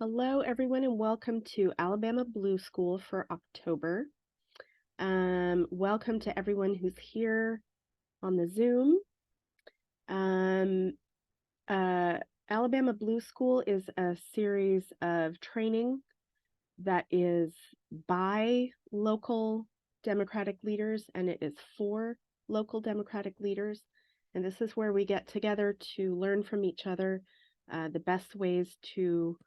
Hello, everyone, and welcome to Alabama Blue School for October. Welcome to everyone who's here on the Zoom. Alabama Blue School is a series of training that is by local Democratic leaders, and it is for local Democratic leaders. And this is where we get together to learn from each other the best ways to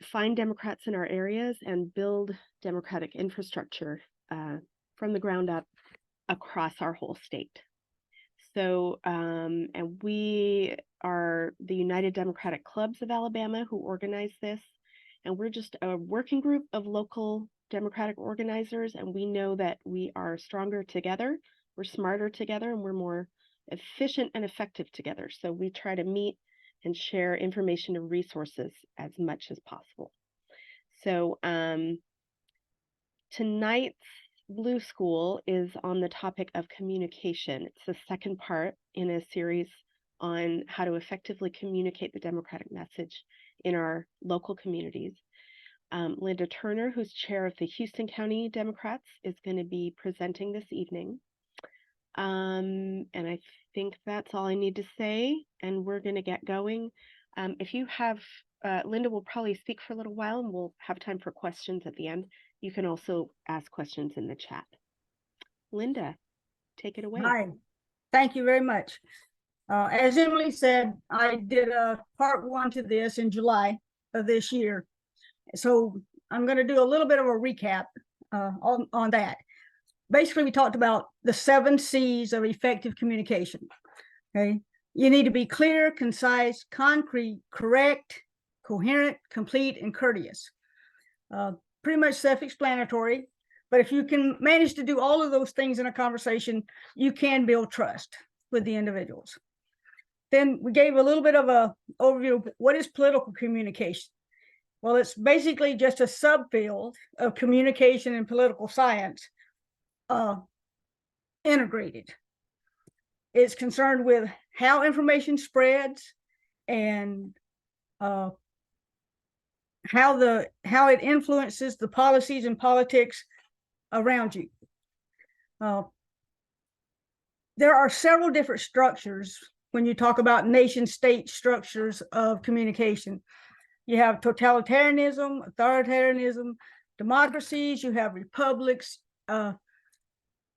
find Democrats in our areas and build Democratic infrastructure from the ground up across our whole state. So, and we are the United Democratic Clubs of Alabama who organize this. And we're just a working group of local Democratic organizers. And we know that we are stronger together, we're smarter together, and we're more efficient and effective together. So we try to meet and share information and resources as much as possible. So tonight's Blue School is on the topic of communication. It's the second part in a series on how to effectively communicate the Democratic message in our local communities. Linda Turner, who's chair of the Houston County Democrats, is going to be presenting this evening. And I think that's all I need to say, and we're going to get going. If you have, Linda will probably speak for a little while, and we'll have time for questions at the end. You can also ask questions in the chat. Linda, take it away. Hi, thank you very much. As Emily said, I did a part one to this in July of this year. So I'm going to do a little bit of a recap on that. Basically, we talked about the 7 C's of effective communication. Okay, you need to be clear, concise, concrete, correct, coherent, complete, and courteous. Pretty much self-explanatory. But if you can manage to do all of those things in a conversation, you can build trust with the individuals. Then we gave a little bit of an overview of what is political communication. Well, it's basically just a subfield of communication and political science integrated. It's concerned with how information spreads and how it influences the policies and politics around you. There are several different structures when you talk about nation-state structures of communication. You have totalitarianism, authoritarianism, democracies, you have republics.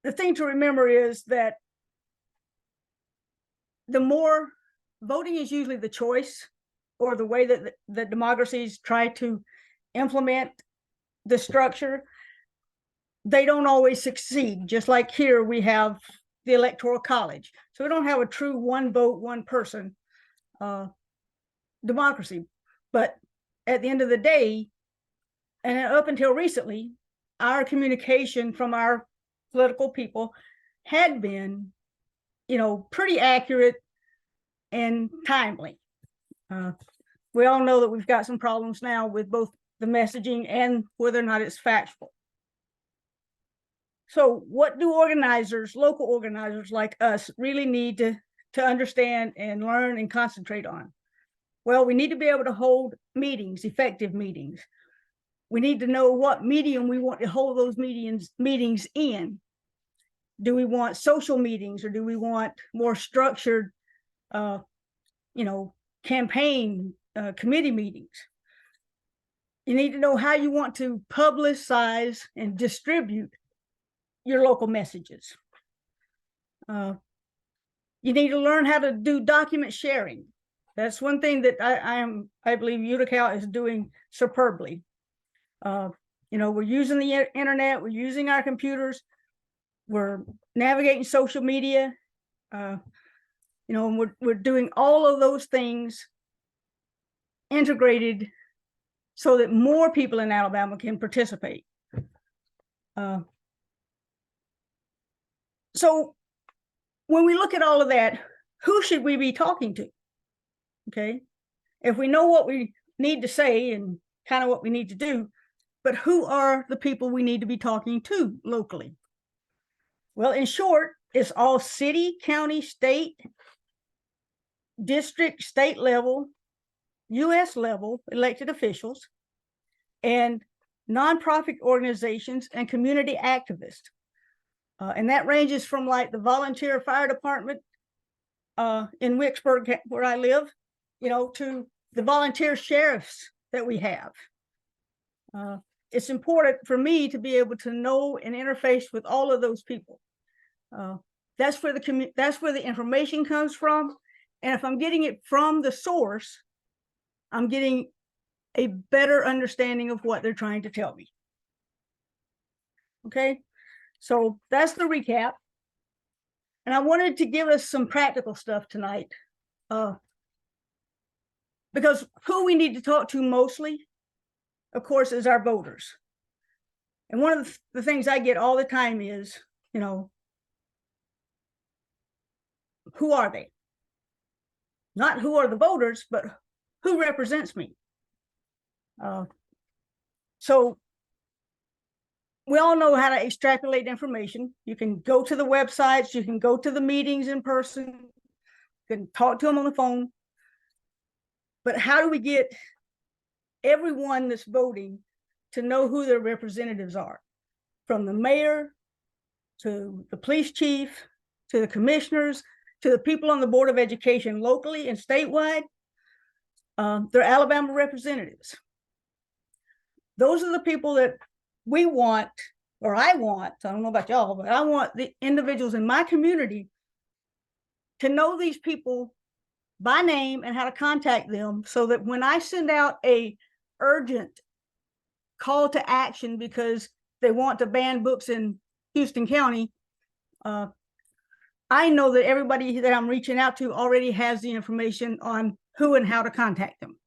The thing to remember is that the more voting is usually the choice or the way that the democracies try to implement the structure, they don't always succeed. Just like here, we have the Electoral College. So we don't have a true one vote, one person democracy. But at the end of the day, and up until recently, our communication from our political people had been, pretty accurate and timely. We all know that we've got some problems now with both the messaging and whether or not it's factual. So what do organizers, local organizers like us, really need to understand and learn and concentrate on? Well, we need to be able to hold meetings, effective meetings. We need to know what medium we want to hold those meetings in. Do we want social meetings, or do we want more structured, campaign committee meetings? You need to know how you want to publicize and distribute your local messages. You need to learn how to do document sharing. That's one thing that I believe UTCAL is doing superbly. We're using the internet, we're using our computers, we're navigating social media, and we're doing all of those things integrated so that more people in Alabama can participate. So when we look at all of that, who should we be talking to? Okay, if we know what we need to say and kind of what we need to do, but who are the people we need to be talking to locally? Well, in short, it's all city, county, state, district, state level US level elected officials, and nonprofit organizations and community activists. And that ranges from like the volunteer fire department in Wicksburg, where I live, to the volunteer sheriffs that we have. It's important for me to be able to know and interface with all of those people. That's where the information comes from. And if I'm getting it from the source, I'm getting a better understanding of what they're trying to tell me. Okay, so that's the recap. And I wanted to give us some practical stuff tonight, because who we need to talk to mostly, of course, is our voters. And one of the things I get all the time is, who are they? Not who are the voters, but who represents me? So we all know how to extrapolate information. You can go to the websites, you can go to the meetings in person, you can talk to them on the phone. But how do we get everyone that's voting to know who their representatives are? From the mayor to the police chief, to the commissioners, to the people on the Board of Education locally and statewide, they're Alabama representatives. Those are the people that we want, or I want, I don't know about y'all, but I want the individuals in my community to know these people by name and how to contact them, so that when I send out a urgent call to action because they want to ban books in Houston County, I know that everybody that I'm reaching out to already has the information on who and how to contact them.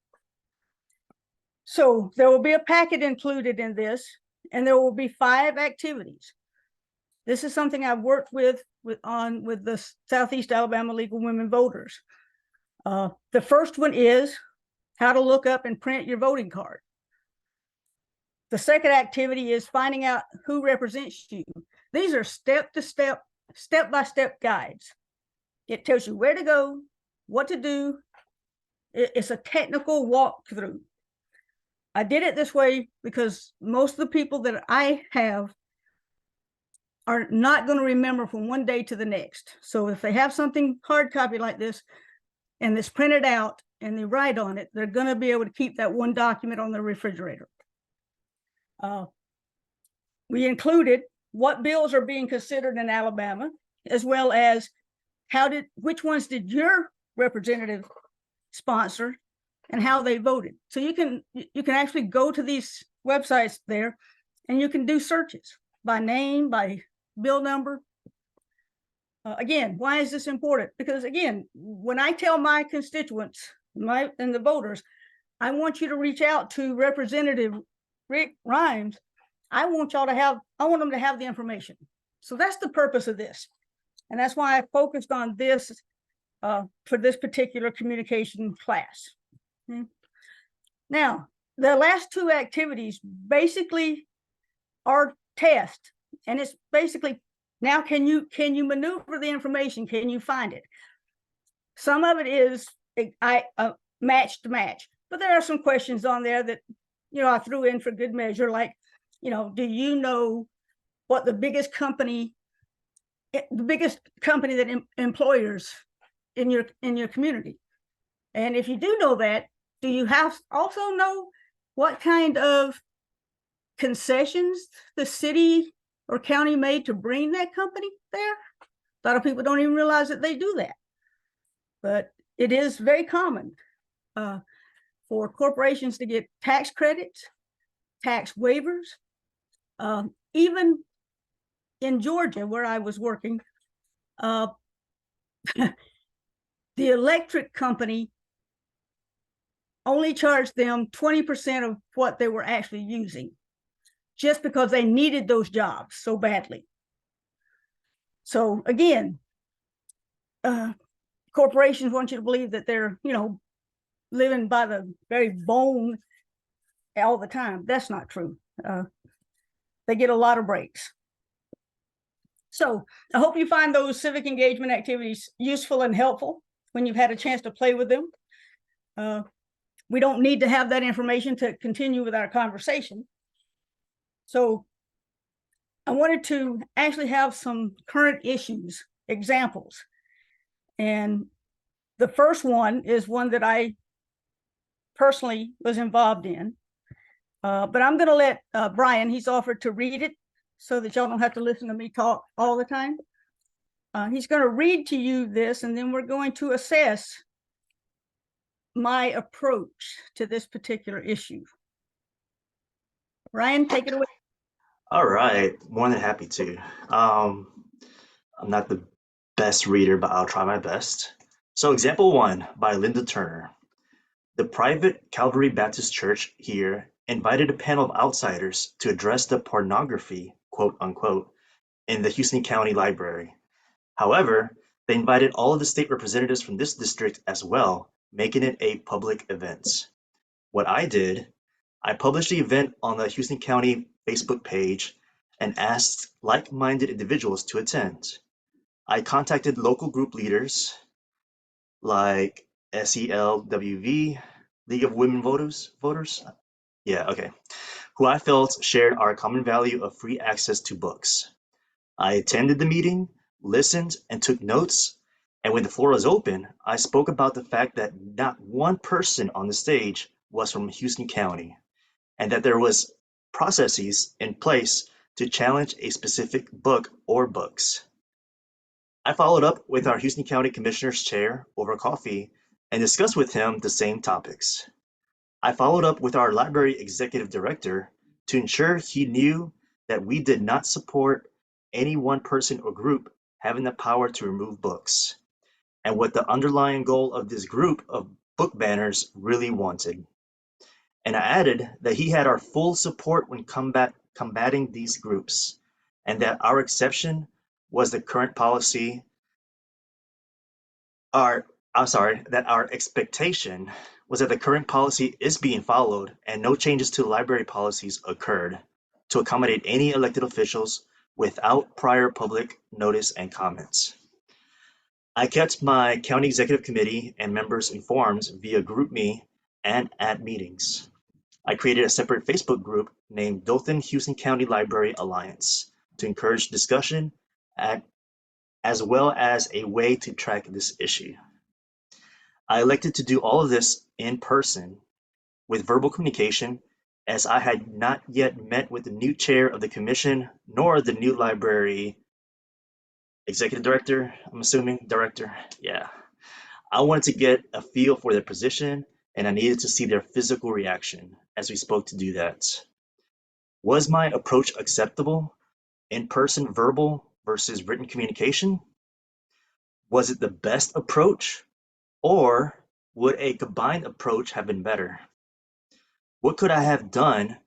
So there will be a packet included in this, and there will be 5 activities. This is something I've worked with the Southeast Alabama League of Women Voters. The first one is how to look up and print your voting card. The second activity is finding out who represents you. These are step-by-step guides. It tells you where to go, what to do. It's a technical walkthrough. I did it this way because most of the people that I have are not going to remember from one day to the next. So if they have something hard copy like this and it's printed out and they write on it, they're going to be able to keep that one document on their refrigerator. We included what bills are being considered in Alabama, as well as which ones did your representative sponsor and how they voted. So you can actually go to these websites there and you can do searches by name, by bill number. Again, why is this important? Because again, when I tell my constituents and the voters, I want you to reach out to Representative Rick Rimes, I want them to have the information. So that's the purpose of this. And that's why I focused on this for this particular communication class. Okay. Now, the last 2 activities basically are tests. And it's basically, now can you maneuver the information? Can you find it? Some of it is match to match, but there are some questions on there that, I threw in for good measure, like, do you know what the biggest company that employers in your community? And if you do know that, do you also know what kind of concessions the city or county made to bring that company there? A lot of people don't even realize that they do that, but it is very common for corporations to get tax credits, tax waivers. Even in Georgia, where I was working, the electric company only charged them 20% of what they were actually using, just because they needed those jobs so badly. So again, corporations want you to believe that they're, living by the very bone all the time. That's not true. They get a lot of breaks. So I hope you find those civic engagement activities useful and helpful when you've had a chance to play with them. we don't need to have that information to continue with our conversation. So I wanted to actually have some current issues, examples. And the first one is one that I personally was involved in. But I'm going to let Brian, he's offered to read it so that y'all don't have to listen to me talk all the time. He's going to read to you this, and then we're going to assess my approach to this particular issue. Ryan, take it away. All right, more than happy to. I'm not the best reader, but I'll try my best. So example 1 by Linda Turner. The private Calvary Baptist Church here invited a panel of outsiders to address the pornography, quote unquote, in the Houston County Library. However, they invited all of the state representatives from this district as well, making it a public event. What I did, I published the event on the Houston County Facebook page and asked like-minded individuals to attend. I contacted local group leaders like SELWV, League of Women Voters? Yeah, okay. Who I felt shared our common value of free access to books. I attended the meeting, listened, and took notes. And when the floor was open, I spoke about the fact that not one person on the stage was from Houston County, and that there was processes in place to challenge a specific book or books. I followed up with our Houston County Commissioner's chair over coffee and discussed with him the same topics. I followed up with our library executive director to ensure he knew that we did not support any one person or group having the power to remove books, and what the underlying goal of this group of book banners really wanted. And I added that he had our full support when combating these groups, and that our exception was the current policy, that our expectation was that the current policy is being followed and no changes to library policies occurred to accommodate any elected officials without prior public notice and comments. I kept my county executive committee and members informed via GroupMe and at meetings. I created a separate Facebook group named Dothan Houston County Library Alliance to encourage discussion as well as a way to track this issue. I elected to do all of this in person with verbal communication, as I had not yet met with the new chair of the commission nor the new library executive director, I'm assuming, director, yeah. I wanted to get a feel for their position, and I needed to see their physical reaction as we spoke to do that. Was my approach acceptable? In-person verbal versus written communication? Was it the best approach? Or would a combined approach have been better? What could I have done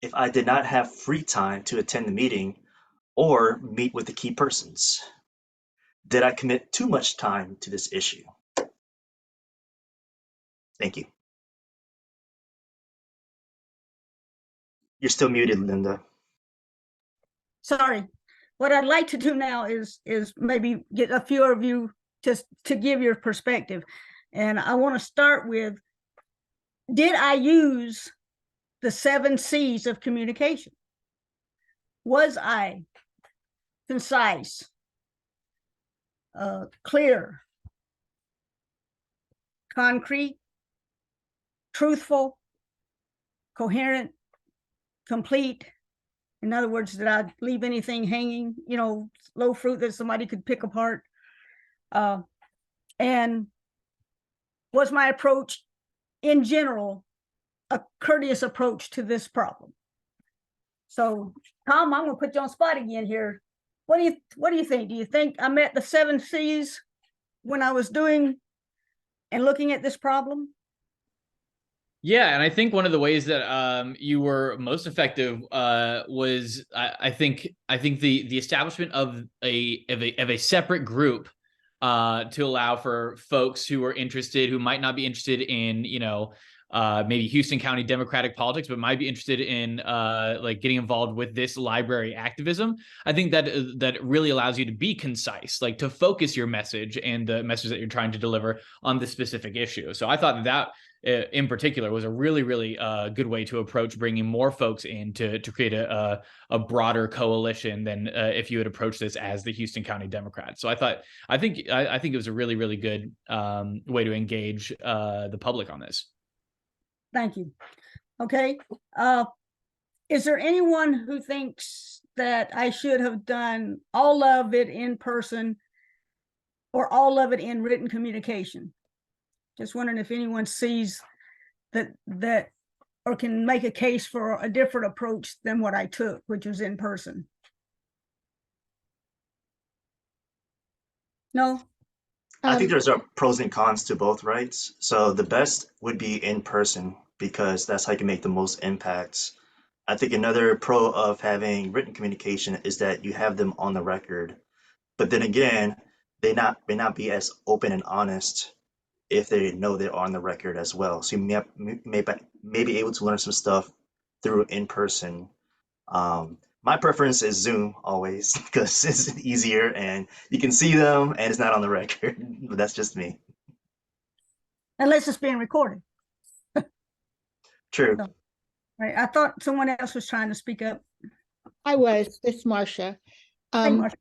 if I did not have free time to attend the meeting or meet with the key persons? Did I commit too much time to this issue? Thank you. You're still muted, Linda. Sorry. What I'd like to do now is maybe get a few of you just to give your perspective. And I want to start with, did I use the 7 C's of communication? Was I concise, clear, concrete, truthful, coherent, complete? In other words, did I leave anything hanging, low fruit that somebody could pick apart? And was my approach in general a courteous approach to this problem? So, Tom, I'm gonna put you on spot again here. What do you think? Do you think I met the 7 C's when I was doing and looking at this problem? Yeah, and I think one of the ways that you were most effective was I think the establishment of a separate group to allow for folks who are interested, who might not be interested in maybe Houston County Democratic politics, but might be interested in like getting involved with this library activism. I think that that really allows you to be concise, like to focus your message and the message that you're trying to deliver on the specific issue. So I thought that in particular was a really, really good way to approach bringing more folks in to create a broader coalition than if you had approached this as the Houston County Democrats. So I think it was a really, really good way to engage the public on this. Thank you. Okay. Is there anyone who thinks that I should have done all of it in person or all of it in written communication? Just wondering if anyone sees that or can make a case for a different approach than what I took, which was in person. No? I think there's pros and cons to both, right? So the best would be in person because that's how you can make the most impacts. I think another pro of having written communication is that you have them on the record. But then again, they may not be as open and honest if they know they're on the record as well. So you may be able to learn some stuff through in person. My preference is Zoom always because it's easier and you can see them and it's not on the record. But that's just me. Unless it's being recorded. True. No. Right. I thought someone else was trying to speak up. I was. It's Marcia. Hey, Marcia.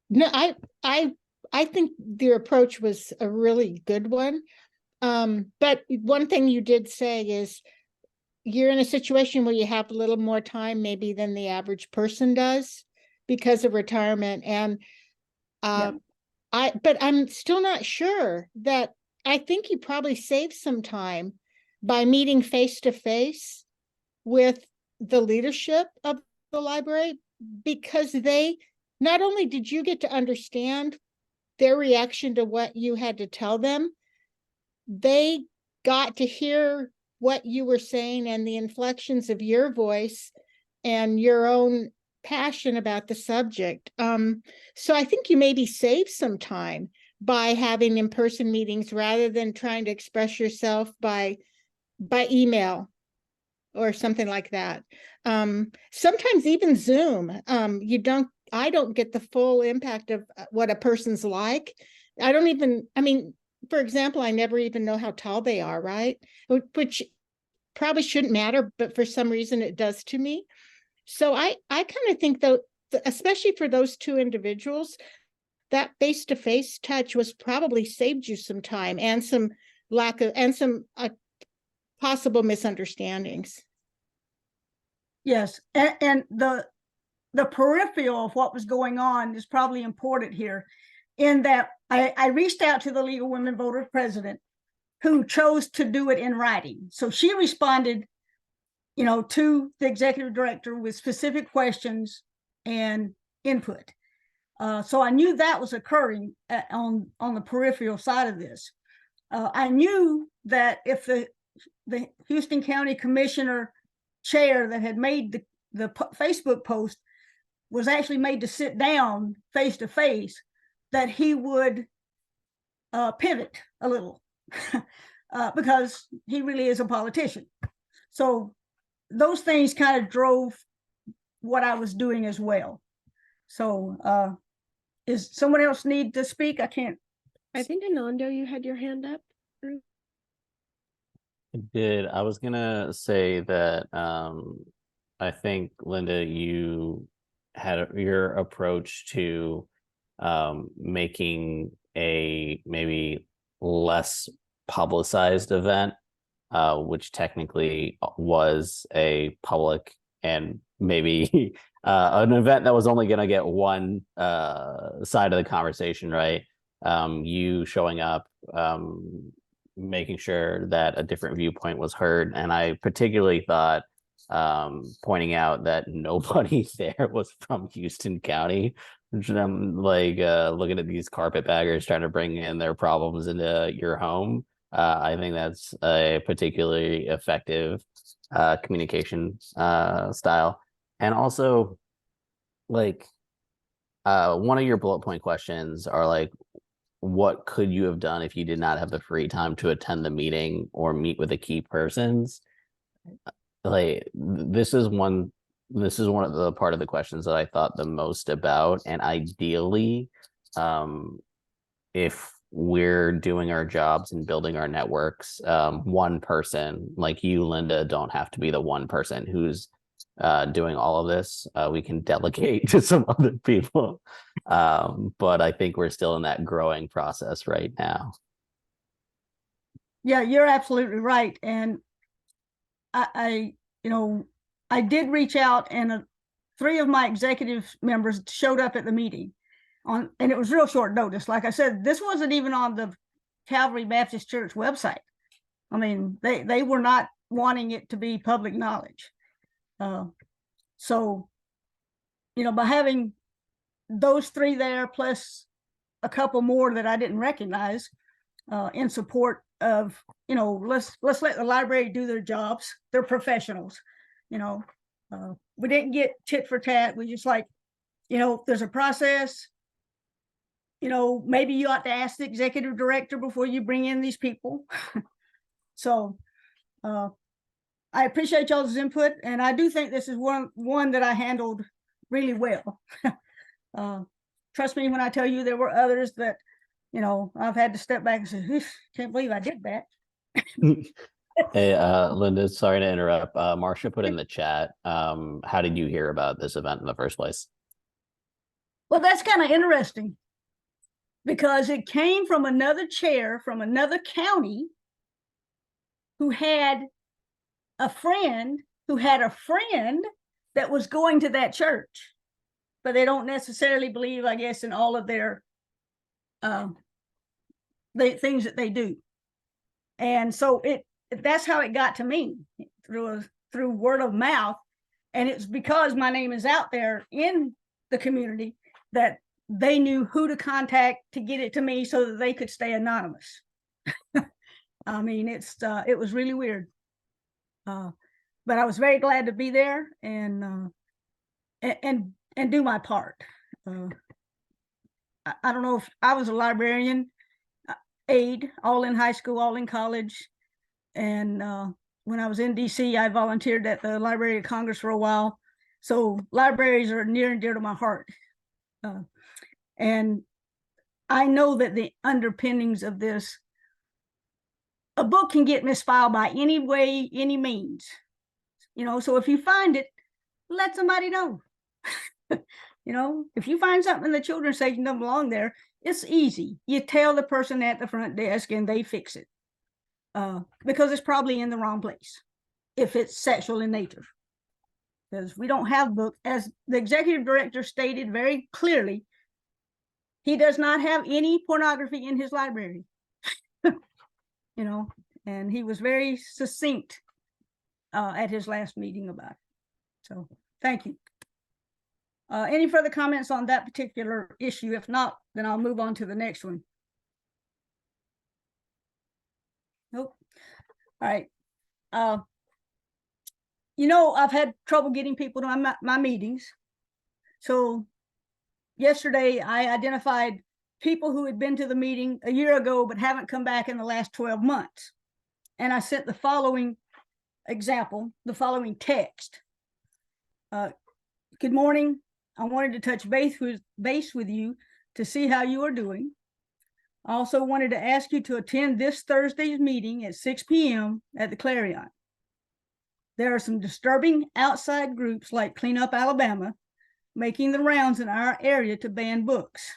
No, I think your approach was a really good one. But one thing you did say is you're in a situation where you have a little more time maybe than the average person does because of retirement. And but I'm still not sure that I think you probably saved some time by meeting face to face with the leadership of the library, because they not only did you get to understand their reaction to what you had to tell them, they got to hear what you were saying and the inflections of your voice and your own passion about the subject. So I think you maybe saved some time by having in-person meetings rather than trying to express yourself by email or something like that. Sometimes even Zoom, I don't get the full impact of what a person's like. For example, I never even know how tall they are, right? Which probably shouldn't matter, but for some reason it does to me. So I kind of think though, especially for those two individuals, that face-to-face touch was probably saved you some time and some possible misunderstandings. Yes, and the peripheral of what was going on is probably important here, in that I reached out to the League of Women Voters president, who chose to do it in writing. So she responded, to the executive director with specific questions and input. So I knew that was occurring on the peripheral side of this. I knew that if the Houston County Commissioner chair that had made the Facebook post was actually made to sit down face to face, that he would pivot a little because he really is a politician. So those things kind of drove what I was doing as well. So is someone else need to speak? I can't. I think Anando, you had your hand up. I did. I was gonna say that I think, Linda, you had your approach to making a maybe less publicized event, which technically was a public and maybe an event that was only going to get one side of the conversation, right? You showing up, making sure that a different viewpoint was heard. And I particularly thought pointing out that nobody there was from Houston County, which I'm like looking at these carpetbaggers trying to bring in their problems into your home. I think that's a particularly effective communication style. And also, like, one of your bullet point questions are like, what could you have done if you did not have the free time to attend the meeting or meet with the key persons? Like this is one of the part of the questions that I thought the most about. And ideally, if we're doing our jobs and building our networks, one person like you, Linda, don't have to be the one person who's doing all of this. We can delegate to some other people. But I think we're still in that growing process right now. Yeah, you're absolutely right. And I did reach out, and 3 of my executive members showed up at the meeting and it was real short notice. Like I said, this wasn't even on the Calvary Baptist Church website. I mean, they were not wanting it to be public knowledge. So, by having those 3 there, plus a couple more that I didn't recognize, in support of, let's let the library do their jobs. They're professionals. We didn't get tit for tat. We just there's a process. Maybe you ought to ask the executive director before you bring in these people. So I appreciate y'all's input, and I do think this is one that I handled really well. Trust me when I tell you there were others that, I've had to step back and say, can't believe I did that. Hey, Linda, sorry to interrupt. Marcia put in the chat, how did you hear about this event in the first place? Well, that's kind of interesting, because it came from another chair from another county who had a friend that was going to that church, but they don't necessarily believe, I guess, in all of their things that they do. And so that's how it got to me, through word of mouth. And it's because my name is out there in the community that they knew who to contact to get it to me so that they could stay anonymous. I mean, it was really weird. But I was very glad to be there and do my part. I don't know if I was a librarian aide, all in high school, all in college. And when I was in DC, I volunteered at the Library of Congress for a while. So libraries are near and dear to my heart. And I know that the underpinnings of this, a book can get misfiled by any way, any means. So if you find it, let somebody know. If you find something in the children's section doesn't belong there, it's easy. You tell the person at the front desk and they fix it. Because it's probably in the wrong place if it's sexual in nature. Because we don't have books, as the executive director stated very clearly, he does not have any pornography in his library. And he was very succinct at his last meeting about it. So thank you. Any further comments on that particular issue? If not, then I'll move on to the next one. Nope. All right. I've had trouble getting people to my meetings. So yesterday I identified people who had been to the meeting a year ago but haven't come back in the last 12 months. And I sent the following example, the following text. Good morning. I wanted to touch base with you to see how you are doing. I also wanted to ask you to attend this Thursday's meeting at 6 p.m. at the Clarion. There are some disturbing outside groups like Clean Up Alabama making the rounds in our area to ban books.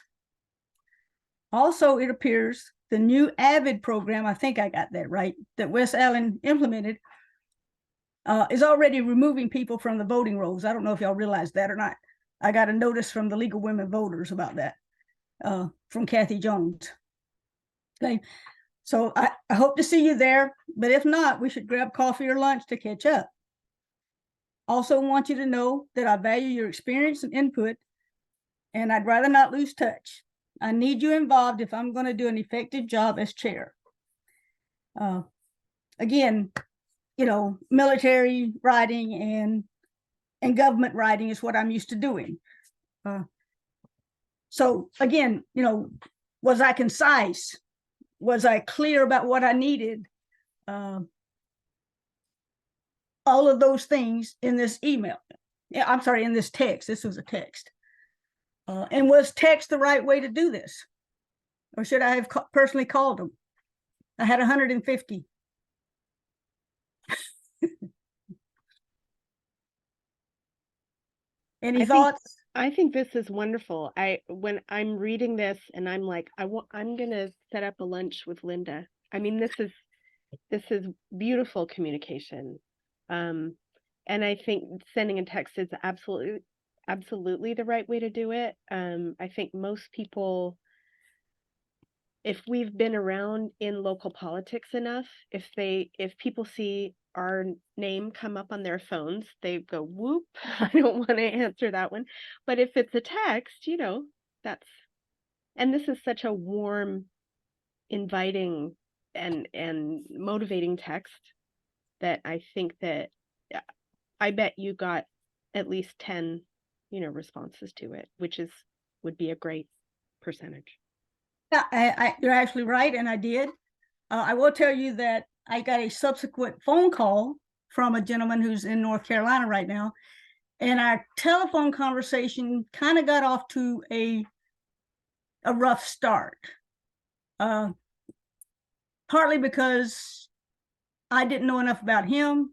Also, it appears the new AVID program, I think I got that right, that Wes Allen implemented, is already removing people from the voting rolls. I don't know if y'all realize that or not. I got a notice from the League of Women Voters about that, from Kathy Jones. Okay, so I hope to see you there, but if not, we should grab coffee or lunch to catch up. Also want you to know that I value your experience and input, and I'd rather not lose touch. I need you involved if I'm going to do an effective job as chair. Again, military writing and government writing is what I'm used to doing. So again, Was I concise? Was I clear about what I needed? All of those things in this email. Yeah, I'm sorry, in this text. This was a text. And was text the right way to do this? Or should I have personally called them? I had 150. Any thoughts? I think this is wonderful. When I'm reading this and I'm like, I'm gonna set up a lunch with Linda. I mean, this is beautiful communication. And I think sending a text is absolutely the right way to do it. I think most people, if we've been around in local politics enough, if people see our name come up on their phones, they go, whoop, I don't want to answer that one. But if it's a text, and this is such a warm, inviting and motivating text that I think that I bet you got at least 10, responses to it, which would be a great percentage. Yeah, you're actually right, and I did. I will tell you that I got a subsequent phone call from a gentleman who's in North Carolina right now, and our telephone conversation kind of got off to a rough start. Partly because I didn't know enough about him,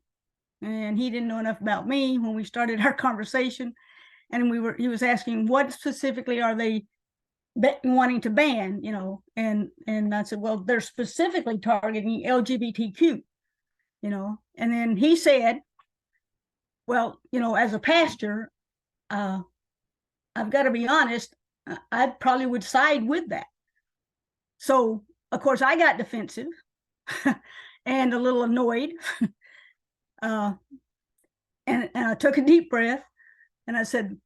and he didn't know enough about me when we started our conversation. And he was asking, what specifically are they wanting to ban, and I said, well, they're specifically targeting LGBTQ, and then he said, well, as a pastor, I've got to be honest, I probably would side with that. So of course I got defensive and a little annoyed. And I took a deep breath and I said,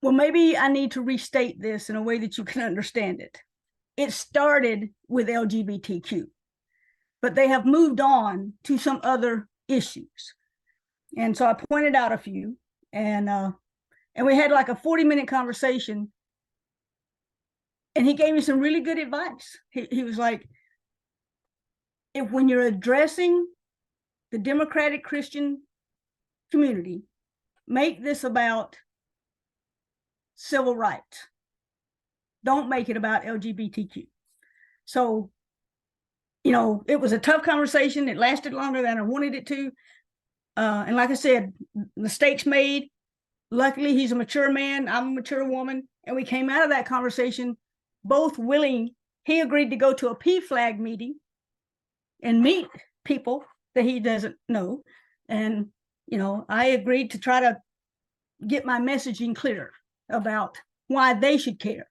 well, maybe I need to restate this in a way that you can understand it. It started with LGBTQ, but they have moved on to some other issues. And so I pointed out a few, and we had like a 40-minute conversation, and he gave me some really good advice. He was like, when you're addressing the Democratic Christian community, make this about civil rights. Don't make it about LGBTQ. So, it was a tough conversation. It lasted longer than I wanted it to. And like I said, mistakes made. Luckily, he's a mature man. I'm a mature woman. And we came out of that conversation both willing. He agreed to go to a PFLAG meeting and meet people that he doesn't know. And, I agreed to try to get my messaging clear about why they should care.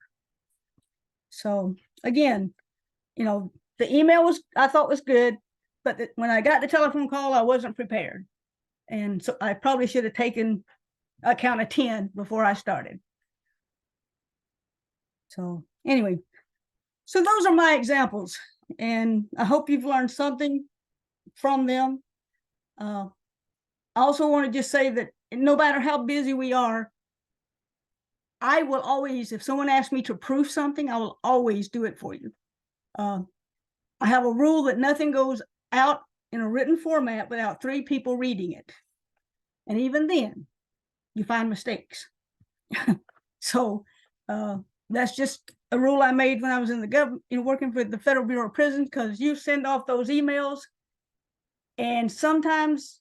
So again, the email I thought was good, but when I got the telephone call, I wasn't prepared. And so I probably should have taken a count of 10 before I started. So anyway, so those are my examples, and I hope you've learned something from them. I also want to just say that no matter how busy we are, I will always, if someone asks me to proof something, I will always do it for you. I have a rule that nothing goes out in a written format without 3 people reading it. And even then, you find mistakes. So that's just a rule I made when I was in the government, working for the Federal Bureau of Prisons, because you send off those emails and sometimes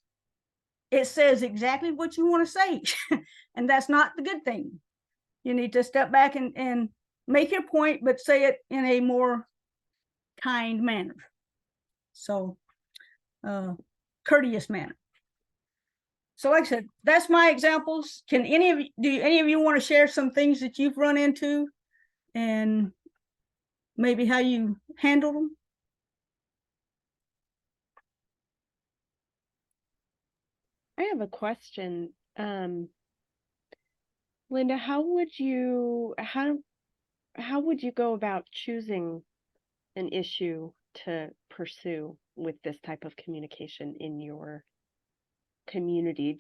it says exactly what you want to say. And that's not the good thing. You need to step back and make your point, but say it in a more kind manner. So, courteous manner. So like I said, that's my examples. Do any of you want to share some things that you've run into and maybe how you handle them? I have a question. Linda, how would you go about choosing an issue to pursue with this type of communication in your community?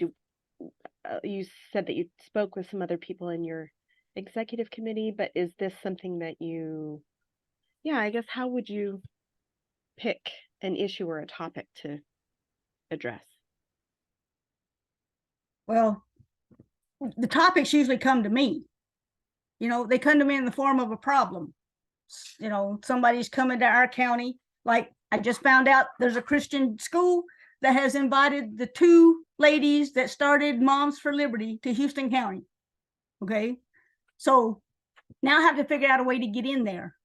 You said that you spoke with some other people in your executive committee, but is this something that you, yeah, I guess how would you pick an issue or a topic to address? Well, the topics usually come to me. They come to me in the form of a problem. Somebody's coming to our county. Like I just found out there's a Christian school that has invited the two ladies that started Moms for Liberty to Houston County. Okay. So now I have to figure out a way to get in there.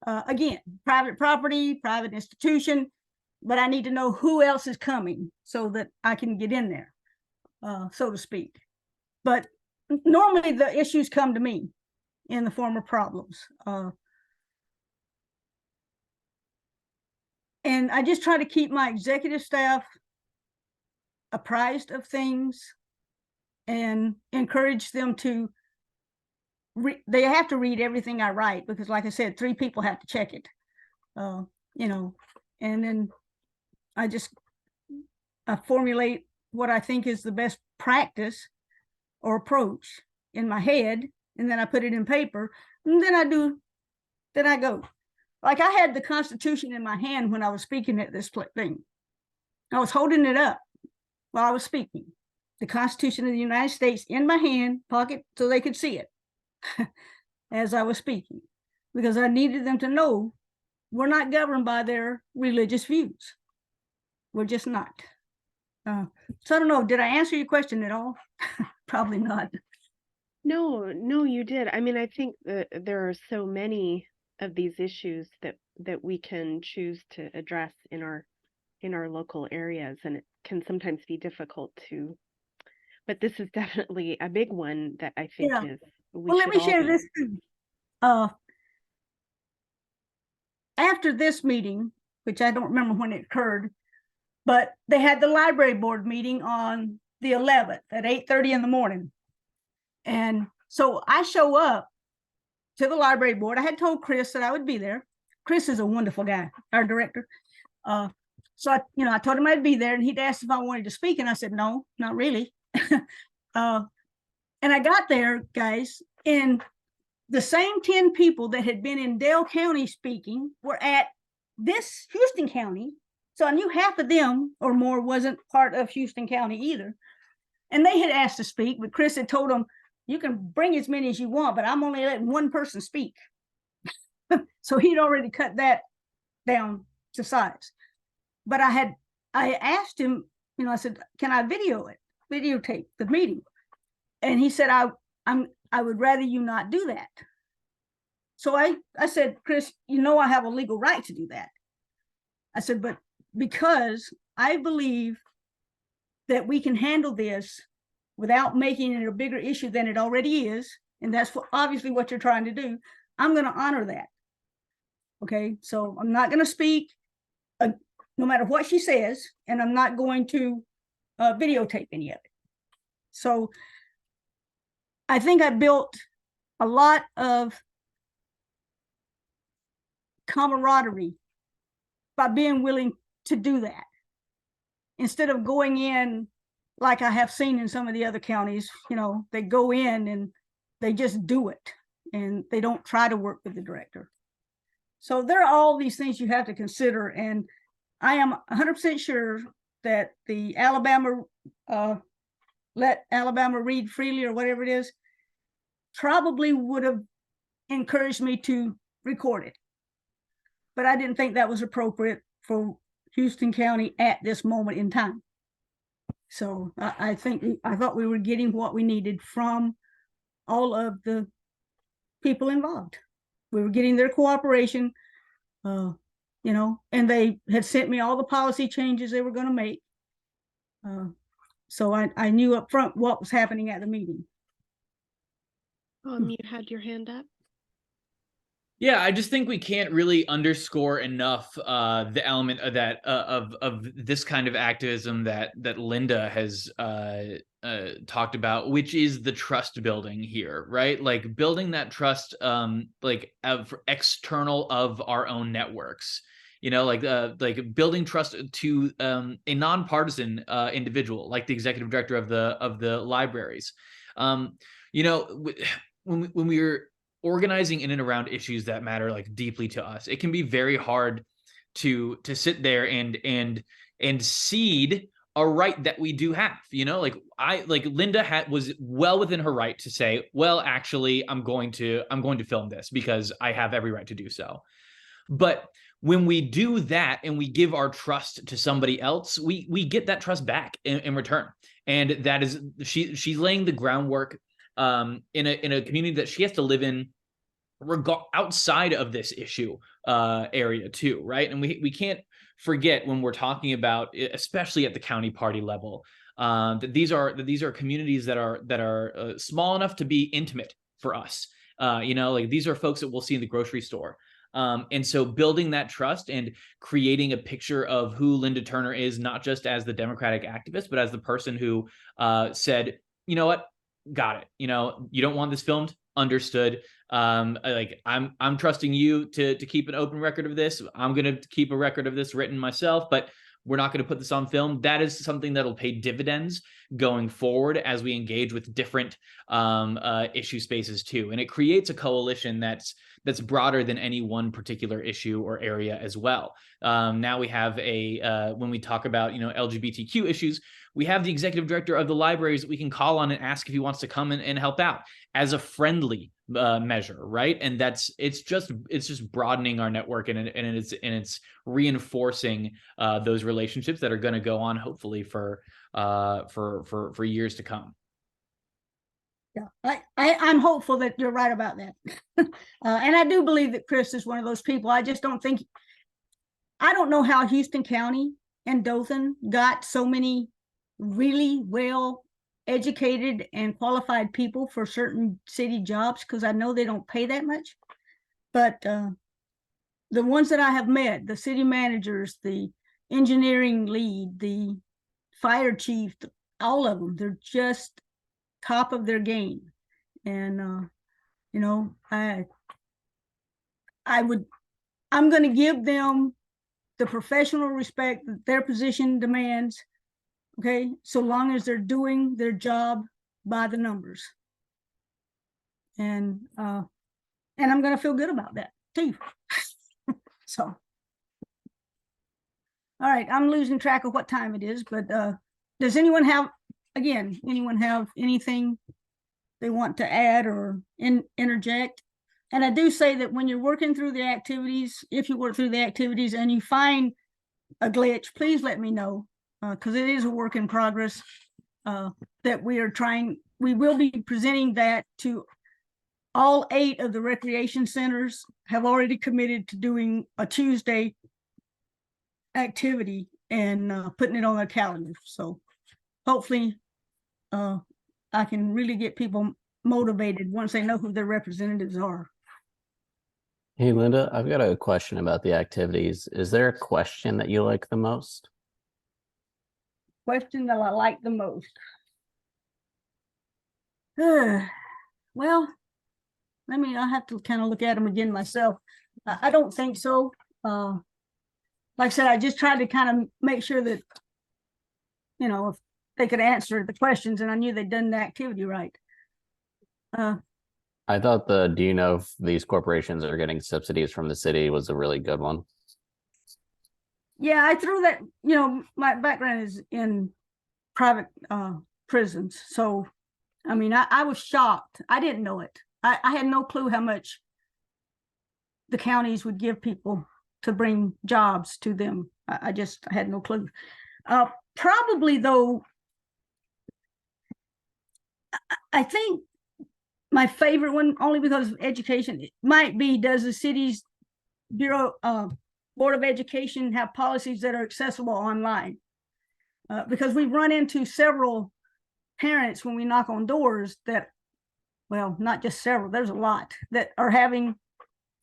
Again, private property, private institution, but I need to know who else is coming so that I can get in there, so to speak. But normally the issues come to me in the form of problems. And I just try to keep my executive staff apprised of things and encourage them to they have to read everything I write, because like I said, 3 people have to check it. And then I formulate what I think is the best practice or approach in my head, and then I put it in paper, and then I go. Like I had the Constitution in my hand when I was speaking at this thing. I was holding it up while I was speaking. The Constitution of the United States in my hand, pocket, so they could see it as I was speaking, because I needed them to know we're not governed by their religious views. We're just not. So I don't know, did I answer your question at all? Probably not. No, you did. I mean, I think that there are so many of these issues that we can choose to address in our local areas, and it can sometimes be difficult to, but this is definitely a big one that I think Yeah. is Well, let me share this too. After this meeting, which I don't remember when it occurred, but they had the library board meeting on the 11th at 8:30 in the morning. And so I show up to the library board. I had told Chris that I would be there. Chris is a wonderful guy, our director. So I told him I'd be there, and he'd asked if I wanted to speak, and I said, no, not really. And I got there, guys, and the same 10 people that had been in Dale County speaking were at this Houston County. So I knew half of them or more wasn't part of Houston County either. And they had asked to speak, but Chris had told them, you can bring as many as you want, but I'm only letting one person speak. So he'd already cut that down to size. But I asked him, I said, can I videotape the meeting? And he said, I would rather you not do that. So I said, Chris, I have a legal right to do that. I said, but because I believe that we can handle this without making it a bigger issue than it already is, and that's obviously what you're trying to do, I'm going to honor that. Okay, so I'm not going to speak no matter what she says, and I'm not going to videotape any of it. So I think I built a lot of camaraderie by being willing to do that, instead of going in like I have seen in some of the other counties. They go in and they just do it, and they don't try to work with the director. So there are all these things you have to consider, and I am 100% sure that the Alabama Let Alabama Read Freely, or whatever it is, probably would have encouraged me to record it. But I didn't think that was appropriate for Houston County at this moment in time. So I thought we were getting what we needed from all of the people involved. We were getting their cooperation, and they had sent me all the policy changes they were going to make. So I knew up front what was happening at the meeting. You had your hand up. Yeah, I just think we can't really underscore enough the element of that of this kind of activism that Linda has talked about, which is the trust building here, right? Like building that trust, like of external of our own networks. Like building trust to a nonpartisan individual, like the executive director of the libraries. when we're organizing in and around issues that matter like deeply to us, it can be very hard to sit there and cede a right that we do have. Like Linda was well within her right to say, well, actually, I'm going to film this because I have every right to do so. But when we do that and we give our trust to somebody else, we get that trust back in return. And that is, she's laying the groundwork in a community that she has to live in outside of this issue area too, right? And we can't forget when we're talking about, especially at the county party level, that these are communities that are small enough to be intimate for us. Like these are folks that we'll see in the grocery store. And so building that trust and creating a picture of who Linda Turner is, not just as the Democratic activist, but as the person who said, you know what, got it. You don't want this filmed, understood. I'm trusting you to keep an open record of this. I'm going to keep a record of this written myself, but we're not going to put this on film. That is something that'll pay dividends going forward as we engage with different issue spaces too. And it creates a coalition that's broader than any one particular issue or area as well. Now we have when we talk about, LGBTQ issues, we have the executive director of the libraries that we can call on and ask if he wants to come and help out as a friendly measure, right? And it's just broadening our network, and it's reinforcing those relationships that are going to go on hopefully for years to come. Yeah, I'm hopeful that you're right about that. And I do believe that Chris is one of those people. I just don't think, I don't know how Houston County and Dothan got so many really well educated and qualified people for certain city jobs, because I know they don't pay that much. But the ones that I have met, the city managers, the engineering lead, the fire chief, all of them, they're just top of their game. And I'm going to give them the professional respect that their position demands, okay, so long as they're doing their job by the numbers. And I'm going to feel good about that too. So, all right, I'm losing track of what time it is, but does anyone have anything they want to add or interject? And I do say that when you're working through the activities, if you work through the activities and you find a glitch, please let me know, because it is a work in progress that we will be presenting that to all 8 of the recreation centers. Have already committed to doing a Tuesday activity and putting it on their calendar. So hopefully I can really get people motivated once they know who their representatives are. Hey, Linda, I've got a question about the activities. Is there a question that you like the most? Question that I like the most. Well, I have to kind of look at them again myself. I don't think so. Like I said, I just tried to kind of make sure that, if they could answer the questions and I knew they'd done the activity right. I thought do you know if these corporations are getting subsidies from the city was a really good one. Yeah, I threw that, my background is in private prisons. So, I was shocked. I didn't know it. I had no clue how much the counties would give people to bring jobs to them. I had no clue. Probably though, I think my favorite one, only because of education, it might be, does the city's Board of Education have policies that are accessible online? Because we've run into several parents when we knock on doors that, well, not just several, there's a lot that are having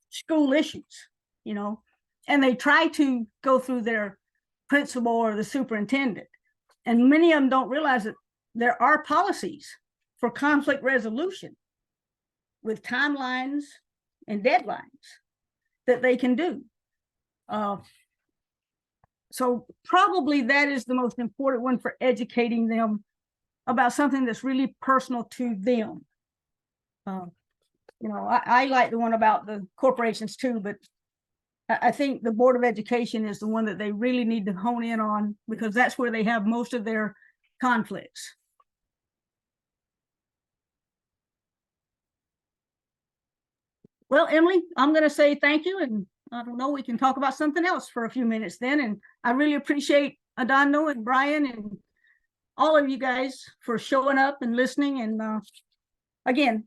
school issues, and they try to go through their principal or the superintendent. And many of them don't realize that there are policies for conflict resolution with timelines and deadlines that they can do. So probably that is the most important one for educating them about something that's really personal to them. You know, I like the one about the corporations too, but I think the Board of Education is the one that they really need to hone in on, because that's where they have most of their conflicts. Well, Emily, I'm going to say thank you, and I don't know, we can talk about something else for a few minutes then. And I really appreciate Adano and Brian and all of you guys for showing up and listening. And again,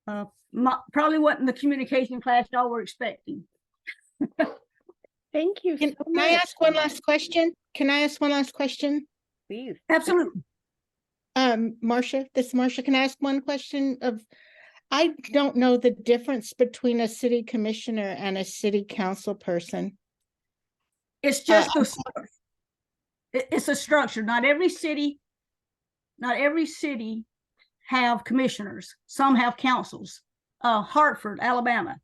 probably wasn't the communication class y'all were expecting. Thank you Can so can I much. ask one last question? Can I ask one last question? Please. Absolutely. Marcia, this is Marcia. Can I ask one question of, I don't know the difference between a city commissioner and a city council person. It's just it's a structure. Not every city have commissioners. Some have councils. Hartford, Alabama,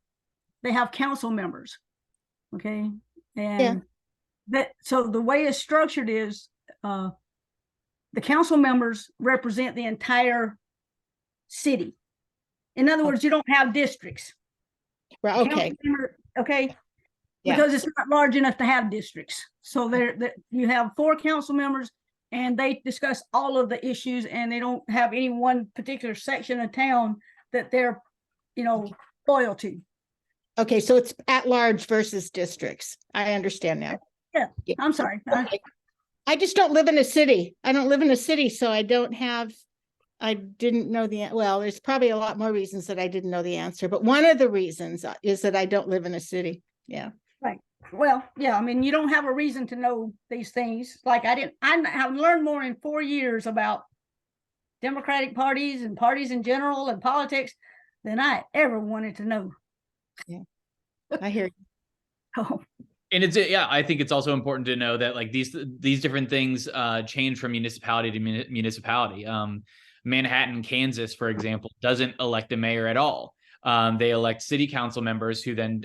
they have council members. Okay. And so the way it's structured is the council members represent the entire city. In other words, you don't have districts. Right, okay. Okay. Yeah. Because it's not large enough to have districts. So you have 4 council members, and they discuss all of the issues, and they don't have any one particular section of town that they're, loyal to. Okay, so it's at large versus districts. I understand now. Yeah. I'm sorry. Okay. I just don't live in a city. I don't live in a city, so I didn't know well, there's probably a lot more reasons that I didn't know the answer, but one of the reasons is that I don't live in a city. Yeah. Right. Well, yeah, I mean, you don't have a reason to know these things. Like I have learned more in 4 years about Democratic parties and parties in general and politics than I ever wanted to know. Yeah, I hear you. Oh. And I think it's also important to know that like these different things change from municipality to municipality. Manhattan, Kansas, for example, doesn't elect a mayor at all. They elect city council members who then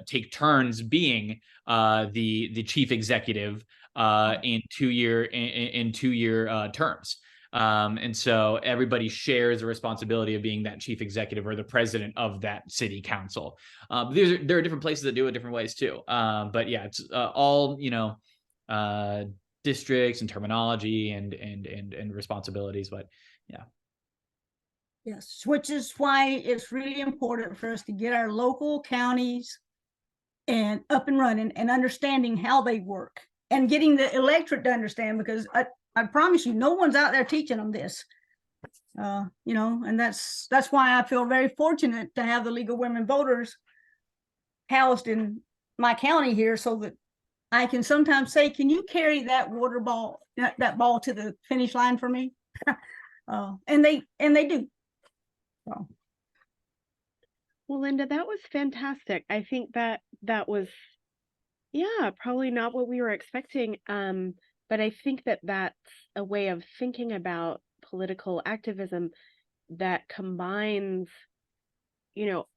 take turns being the chief executive in 2-year terms. And so everybody shares the responsibility of being that chief executive or the president of that city council. There are different places that do it different ways too. But yeah, it's all districts and terminology and responsibilities. But yeah. Yes, which is why it's really important for us to get our local counties and up and running and understanding how they work and getting the electorate to understand, because I promise you, no one's out there teaching them this. And that's why I feel very fortunate to have the League of Women Voters housed in my county here, so that I can sometimes say, can you carry that water ball, that ball to the finish line for me? And they do. So. Well, Linda, that was fantastic. I think that was, probably not what we were expecting. But I think that that's a way of thinking about political activism that combines,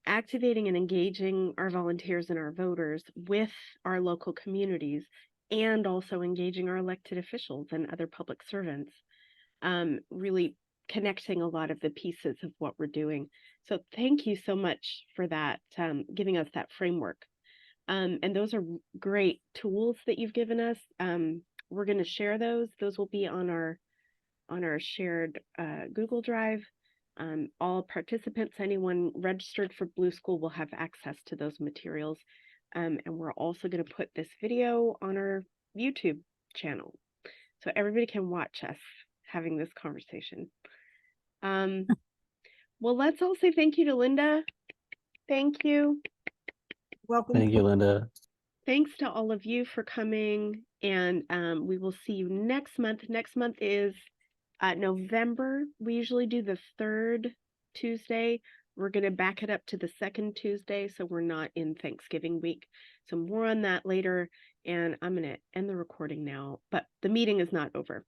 activating and engaging our volunteers and our voters with our local communities, and also engaging our elected officials and other public servants, really connecting a lot of the pieces of what we're doing. So thank you so much for that, giving us that framework. And those are great tools that you've given us. We're going to share those. Those will be on our shared Google Drive. All participants, anyone registered for Blue School, will have access to those materials. And we're also going to put this video on our YouTube channel, so everybody can watch us having this conversation. Well, let's all say thank you to Linda. Thank you. Welcome. Thank you, Linda. Thanks to all of you for coming, and we will see you next month. Next month is November. We usually do the 3rd Tuesday. We're going to back it up to the 2nd Tuesday, so we're not in Thanksgiving week. So more on that later, and I'm going to end the recording now, but the meeting is not over.